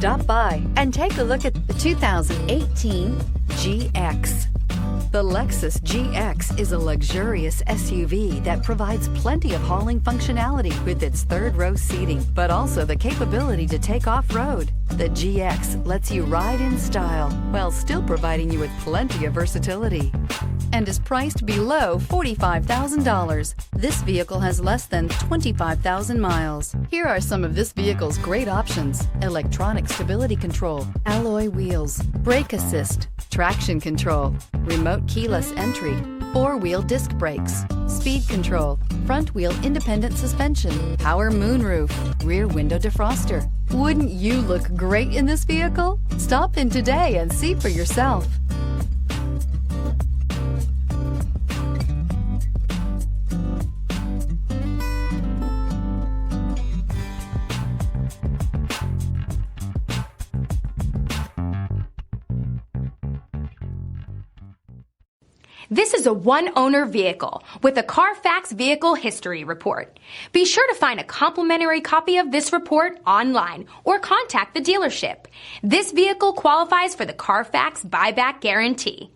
Stop by and take a look at the 2018 GX. The Lexus GX is a luxurious SUV that provides plenty of hauling functionality with its third-row seating, but also the capability to take off-road. The GX lets you ride in style while still providing you with plenty of versatility and is priced below $45,000. This vehicle has less than 25,000 miles. Here are some of this vehicle's great options: electronic stability control, alloy wheels, brake assist, traction control, remote keyless entry, four-wheel disc brakes, speed control, front-wheel independent suspension, power moonroof, rear window defroster. Wouldn't you look great in this vehicle? Stop in today and see for yourself. This is a one-owner vehicle with a CARFAX Vehicle History Report. Be sure to find a complimentary copy of this report online or contact the dealership. This vehicle qualifies for the CARFAX Buyback Guarantee.